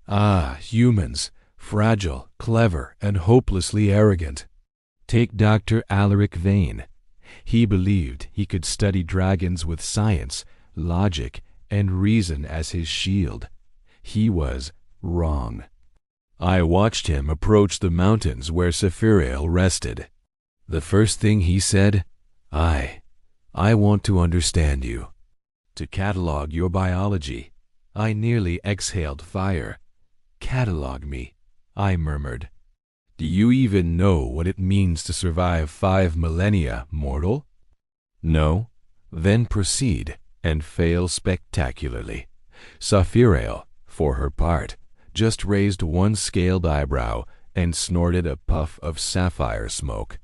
Ah, humans, fragile, clever, and hopelessly arrogant. Take Dr. Alaric Vane. He believed he could study dragons with science, logic, and reason as his shield. He was wrong. I watched him approach the mountains where Saphirael rested. The first thing he said, I want to understand you. To catalog your biology. I nearly exhaled fire. Catalog me, I murmured. Do you even know what it means to survive 5 millennia, mortal? No? Then proceed, and fail spectacularly. Saphirael, for her part, just raised one scaled eyebrow and snorted a puff of sapphire smoke.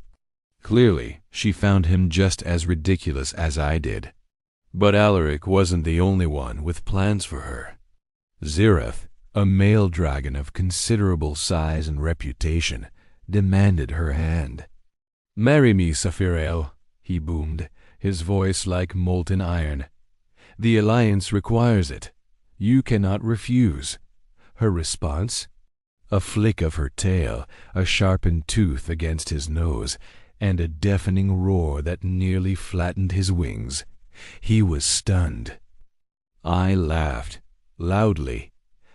Clearly, she found him just as ridiculous as I did. But Alaric wasn't the only one with plans for her. Zirith, a male dragon of considerable size and reputation, demanded her hand. "Marry me, Saphirael," he boomed, his voice like molten iron. "The alliance requires it. You cannot refuse." Her response? A flick of her tail, a sharpened tooth against his nose, and a deafening roar that nearly flattened his wings. He was stunned. I laughed, loudly.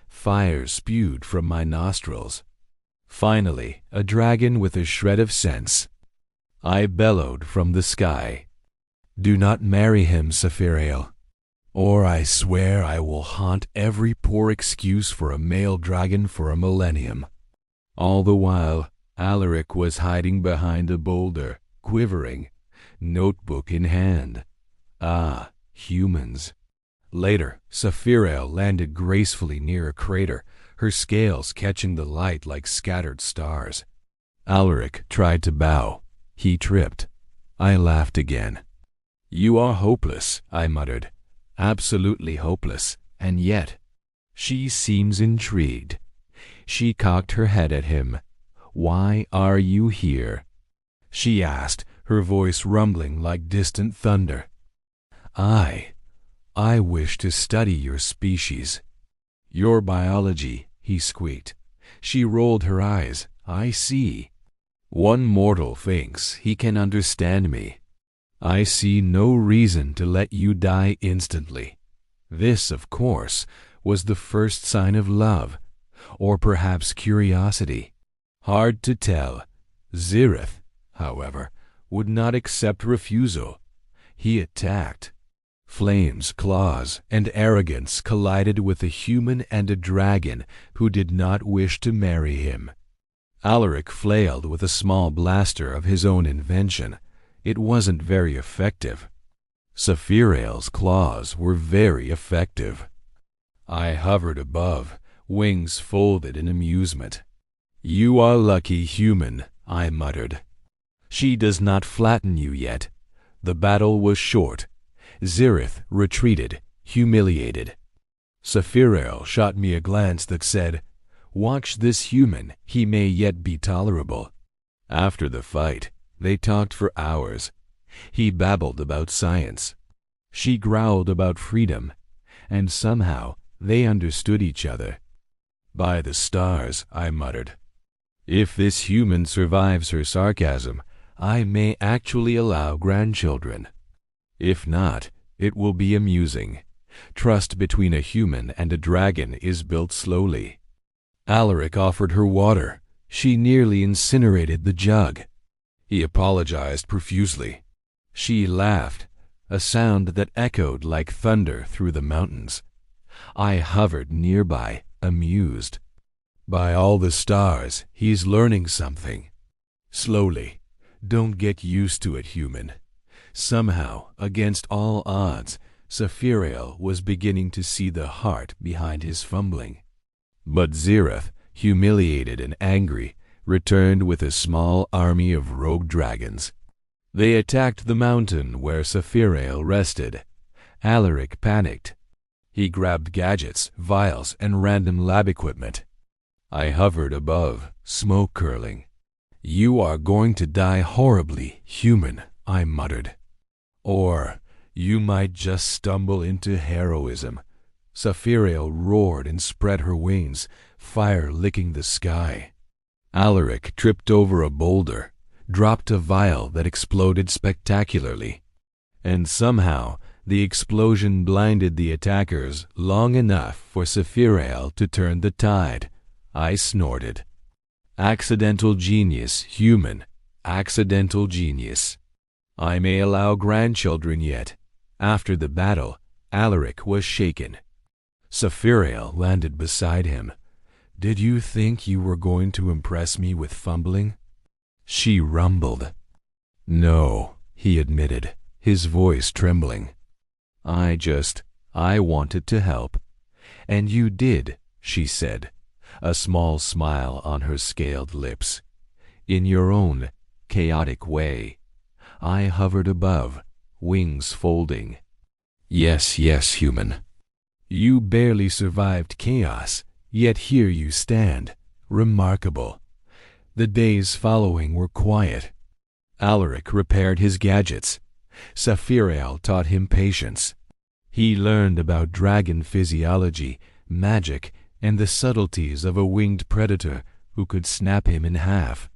Fire spewed from my nostrils. Finally, a dragon with a shred of sense. I bellowed from the sky. "Do not marry him, Saphirael, or I swear I will haunt every poor excuse for a male dragon for a millennium." All the while, Alaric was hiding behind a boulder, quivering, notebook in hand. Ah, humans. Later, Saphirael landed gracefully near a crater, her scales catching the light like scattered stars. Alaric tried to bow. He tripped. I laughed again. "You are hopeless," I muttered. "Absolutely hopeless. And yet—" She seems intrigued. She cocked her head at him. "Why are you here?" she asked, her voice rumbling like distant thunder. I wish to study your species." "Your biology," he squeaked. She rolled her eyes. "I see. One mortal thinks he can understand me. I see no reason to let you die instantly." This, of course, was the first sign of love, or perhaps curiosity. Hard to tell. Zirith, however, would not accept refusal. He attacked. Flames, claws, and arrogance collided with a human and a dragon who did not wish to marry him. Alaric flailed with a small blaster of his own invention. It wasn't very effective. Saphirael's claws were very effective. I hovered above, wings folded in amusement. "You are lucky, human," I muttered. "She does not flatten you yet." The battle was short. Zirith retreated, humiliated. Saphirael shot me a glance that said, "Watch this human, he may yet be tolerable." After the fight, they talked for hours. He babbled about science. She growled about freedom, and somehow they understood each other. "By the stars," I muttered. "If this human survives her sarcasm, I may actually allow grandchildren. If not, it will be amusing. Trust between a human and a dragon is built slowly." Alaric offered her water. She nearly incinerated the jug. He apologized profusely. She laughed, a sound that echoed like thunder through the mountains. I hovered nearby, amused. By all the stars, he's learning something. Slowly. Don't get used to it, human. Somehow, against all odds, Saphirael was beginning to see the heart behind his fumbling. But Zirith, humiliated and angry, returned with a small army of rogue dragons. They attacked the mountain where Saphirael rested. Alaric panicked. He grabbed gadgets, vials, and random lab equipment. I hovered above, smoke curling. "You are going to die horribly, human," I muttered. "Or you might just stumble into heroism." Saphirael roared and spread her wings, fire licking the sky. Alaric tripped over a boulder, dropped a vial that exploded spectacularly. And somehow the explosion blinded the attackers long enough for Saphirael to turn the tide. I snorted. Accidental genius, human. Accidental genius. I may allow grandchildren yet. After the battle, Alaric was shaken. Saphirael landed beside him. Did you think you were going to impress me with fumbling? She rumbled. No, he admitted, his voice trembling. I wanted to help. And you did, she said, a small smile on her scaled lips. In your own chaotic way. I hovered above, wings folding. Yes, human. You barely survived chaos, yet here you stand, remarkable. The days following were quiet. Alaric repaired his gadgets. Saphirael taught him patience. He learned about dragon physiology, magic, and the subtleties of a winged predator who could snap him in half.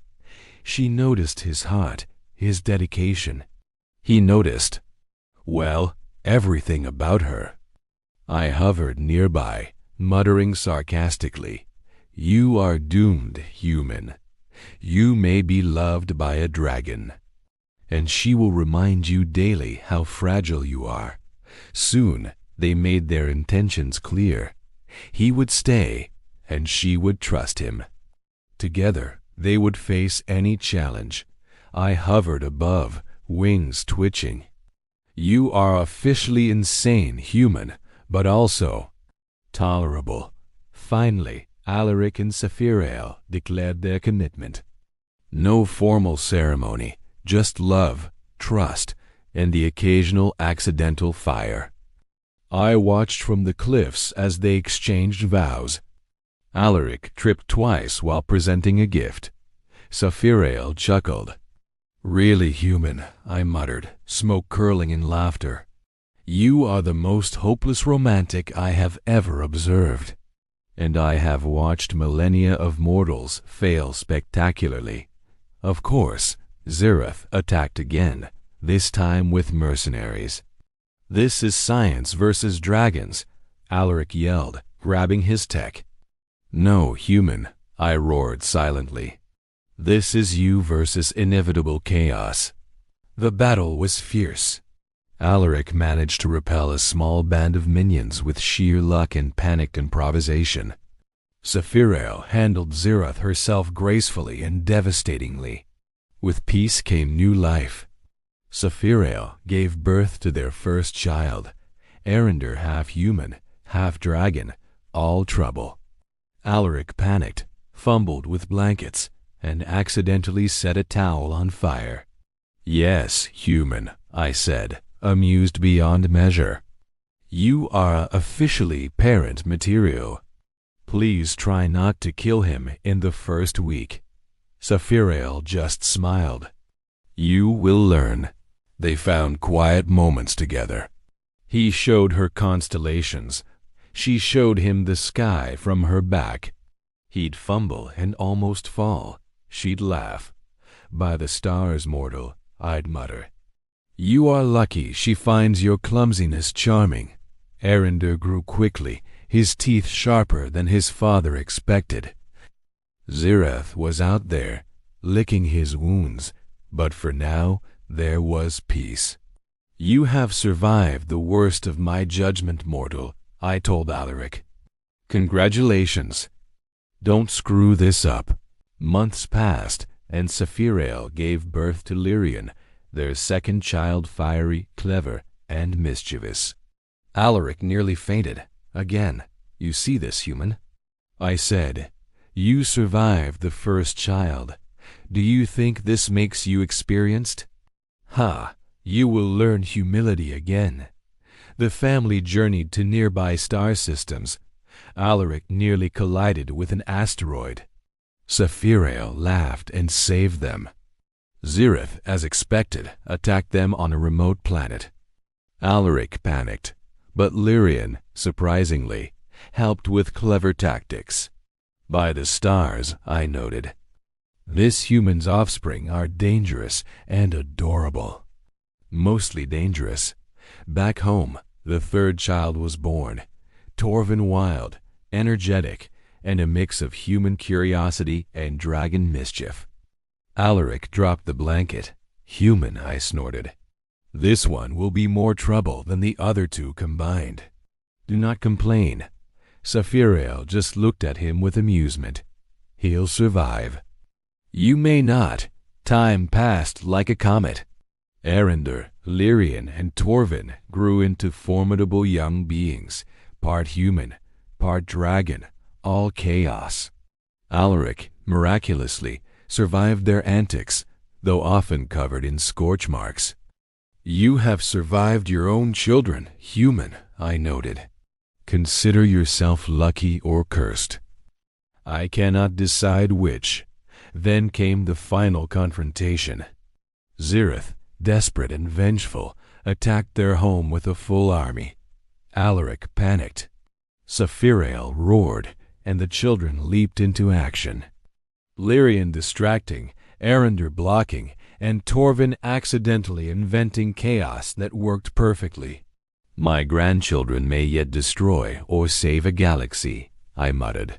She noticed his heart, his dedication. He noticed, well, everything about her. I hovered nearby, muttering sarcastically, You are doomed, human. You may be loved by a dragon. And she will remind you daily how fragile you are. Soon they made their intentions clear. He would stay, and she would trust him. Together they would face any challenge. I hovered above, wings twitching. You are officially insane, human, but also tolerable. Finally, Alaric and Saphirael declared their commitment. No formal ceremony, just love, trust, and the occasional accidental fire. I watched from the cliffs as they exchanged vows. Alaric tripped twice while presenting a gift. Saphirael chuckled. Really human, I muttered, smoke curling in laughter. You are the most hopeless romantic I have ever observed. And I have watched millennia of mortals fail spectacularly. Of course, Zirath attacked again, this time with mercenaries. This is science versus dragons, Alaric yelled, grabbing his tech. No, human, I roared silently. This is you versus inevitable chaos. The battle was fierce. Alaric managed to repel a small band of minions with sheer luck and panicked improvisation. Saphirael handled Zirath herself gracefully and devastatingly. With peace came new life. Saphirael gave birth to their first child, Arender half human, half dragon, all trouble. Alaric panicked, fumbled with blankets, and accidentally set a towel on fire. Yes, human, I said, amused beyond measure. You are officially parent material. Please try not to kill him in the first week. Saphirael just smiled. You will learn. They found quiet moments together. He showed her constellations. She showed him the sky from her back. He'd fumble and almost fall. She'd laugh. By the stars, mortal, I'd mutter. You are lucky she finds your clumsiness charming. Arender grew quickly, his teeth sharper than his father expected. Zirath was out there, licking his wounds, but for now there was peace. You have survived the worst of my judgment, mortal, I told Alaric. Congratulations. Don't screw this up. Months passed, and Saphirael gave birth to Lyrian, their second child, fiery, clever, and mischievous. Alaric nearly fainted. Again, you see this, human? I said, you survived the first child. Do you think this makes you experienced? Ha, you will learn humility again. The family journeyed to nearby star systems. Alaric nearly collided with an asteroid. Saphirael laughed and saved them. Zirath, as expected, attacked them on a remote planet. Alaric panicked, but Lyrian, surprisingly, helped with clever tactics. By the stars, I noted. This human's offspring are dangerous and adorable. Mostly dangerous. Back home, the third child was born. Torvin wild, energetic, and a mix of human curiosity and dragon mischief. Alaric dropped the blanket. Human, I snorted. This one will be more trouble than the other two combined. Do not complain. Saphirael just looked at him with amusement. He'll survive. You may not. Time passed like a comet. Arender, Lyrian, and Torvin grew into formidable young beings, part human, part dragon, all chaos. Alaric, miraculously, survived their antics, though often covered in scorch marks. You have survived your own children, human, I noted. Consider yourself lucky or cursed. I cannot decide which. Then came the final confrontation. Zirith, desperate and vengeful, attacked their home with a full army. Alaric panicked. Saphirael roared, and the children leaped into action. Lyrian distracting, Arender blocking, and Torvin accidentally inventing chaos that worked perfectly. My grandchildren may yet destroy or save a galaxy, I muttered.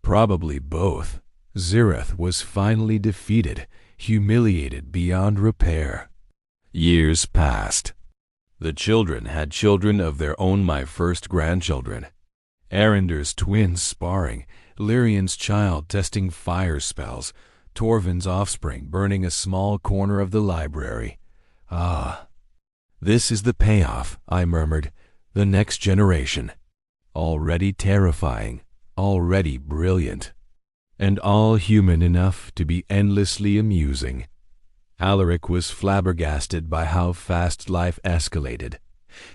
Probably both. Zirith was finally defeated, humiliated beyond repair. Years passed. The children had children of their own, my first grandchildren. Arender's twins sparring, Lyrian's child testing fire spells, Torvin's offspring burning a small corner of the library. Ah, this is the payoff, I murmured. The next generation. Already terrifying, already brilliant, and all human enough to be endlessly amusing. Alaric was flabbergasted by how fast life escalated.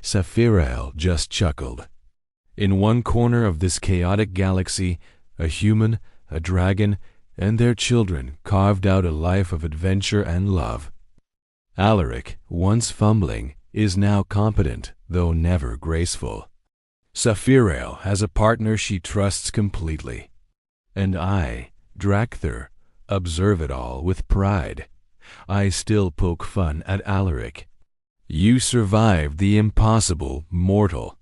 Saphirael just chuckled. In one corner of this chaotic galaxy, a human, a dragon, and their children carved out a life of adventure and love. Alaric, once fumbling, is now competent, though never graceful. Saphirael has a partner she trusts completely. And I, Drakthor, observe it all with pride. I still poke fun at Alaric. You survived the impossible, mortal.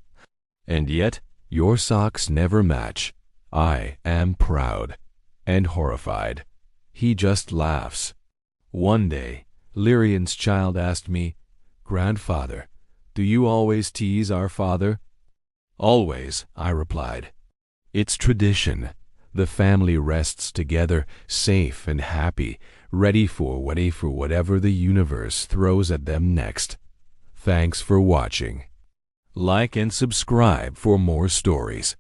And yet, your socks never match. I am proud and horrified. He just laughs. One day, Lyrian's child asked me, Grandfather, do you always tease our father? Always, I replied. It's tradition. The family rests together, safe and happy, ready for whatever the universe throws at them next. Thanks for watching. Like and subscribe for more stories.